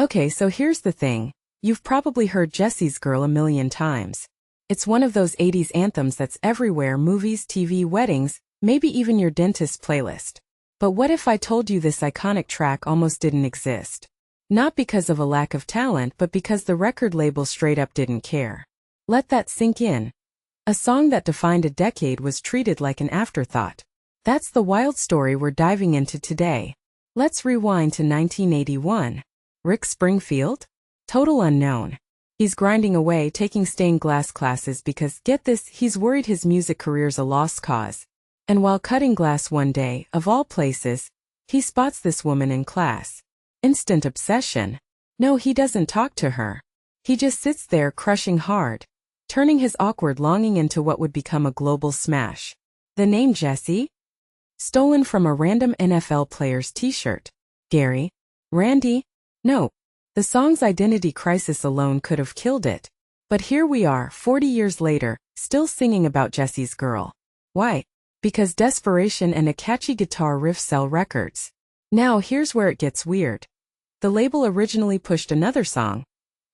Okay, so here's the thing. You've probably heard Jessie's Girl a million times. It's one of those 80s anthems that's everywhere: movies, TV, weddings, maybe even your dentist playlist. But what if I told you this iconic track almost didn't exist? Not because of a lack of talent, but because the record label straight up didn't care. Let that sink in. A song that defined a decade was treated like an afterthought. That's the wild story we're diving into today. Let's rewind to 1981. Rick Springfield? Total unknown. He's grinding away taking stained glass classes because, get this, he's worried his music career's a lost cause. And while cutting glass one day, of all places, he spots this woman in class. Instant obsession. No, he doesn't talk to her. He just sits there crushing hard, turning his awkward longing into what would become a global smash. The name Jessie? Stolen from a random NFL player's t-shirt. Gary? Randy? No. The song's identity crisis alone could have killed it. But here we are, 40 years later, still singing about Jessie's Girl. Why? Because desperation and a catchy guitar riff sell records. Now here's where it gets weird. The label originally pushed another song,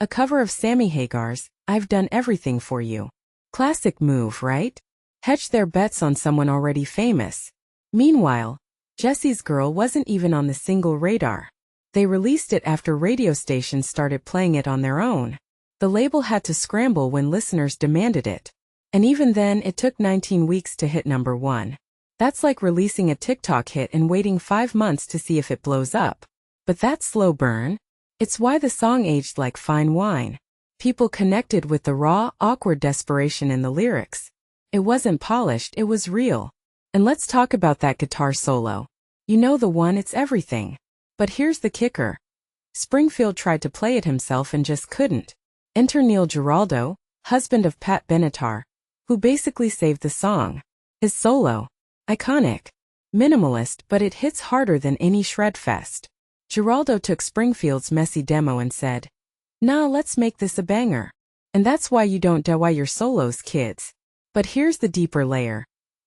a cover of Sammy Hagar's "I've Done Everything for You." Classic move, right? Hedge their bets on someone already famous. Meanwhile, Jessie's Girl wasn't even on the single radar. They released it after radio stations started playing it on their own. The label had to scramble when listeners demanded it. And even then, it took 19 weeks to hit #1. That's like releasing a TikTok hit and waiting 5 months to see if it blows up. But that slow burn? It's why the song aged like fine wine. People connected with the raw, awkward desperation in the lyrics. It wasn't polished, it was real. And let's talk about that guitar solo. You know the one, it's everything. But here's the kicker. Springfield tried to play it himself and just couldn't. Enter Neil Giraldo, husband of Pat Benatar, who basically saved the song. His solo. Iconic. Minimalist, but it hits harder than any shredfest. Giraldo took Springfield's messy demo and said, "Nah, let's make this a banger." And that's why you don't DIY your solos, kids. But here's the deeper layer.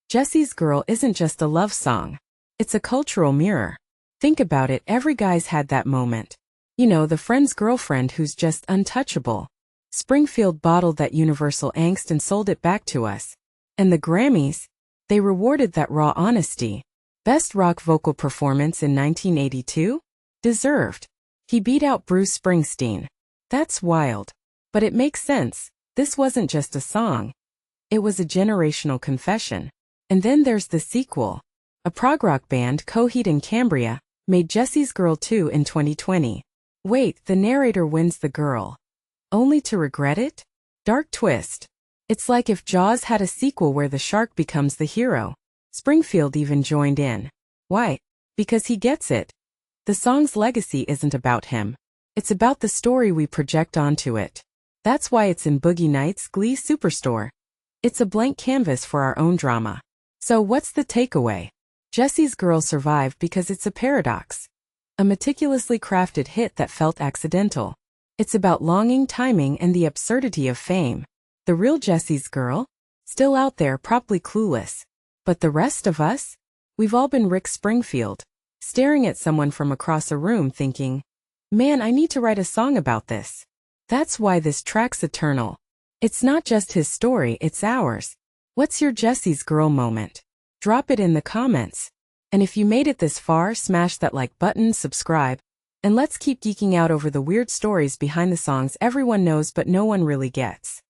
Jessie's Girl isn't just a love song. It's a cultural mirror. Think about it, every guy's had that moment. You know, the friend's girlfriend who's just untouchable. Springfield bottled that universal angst and sold it back to us. And the Grammys? They rewarded that raw honesty. Best rock vocal performance in 1982? Deserved. He beat out Bruce Springsteen. That's wild. But it makes sense. This wasn't just a song. It was a generational confession. And then there's the sequel. A prog rock band, Coheed and Cambria, made Jessie's Girl 2 in 2020. Wait, the narrator wins the girl. Only to regret it? Dark twist. It's like if Jaws had a sequel where the shark becomes the hero. Springfield even joined in. Why? Because he gets it. The song's legacy isn't about him. It's about the story we project onto it. That's why it's in Boogie Nights' Glee Superstore. It's a blank canvas for our own drama. So what's the takeaway? Jessie's Girl survived because it's a paradox. A meticulously crafted hit that felt accidental. It's about longing, timing, and the absurdity of fame. The real Jessie's Girl? Still out there, probably clueless. But the rest of us? We've all been Rick Springfield, staring at someone from across a room thinking, man, I need to write a song about this. That's why this track's eternal. It's not just his story, it's ours. What's your Jessie's Girl moment? Drop it in the comments. And if you made it this far, smash that like button, subscribe, and let's keep geeking out over the weird stories behind the songs everyone knows but no one really gets.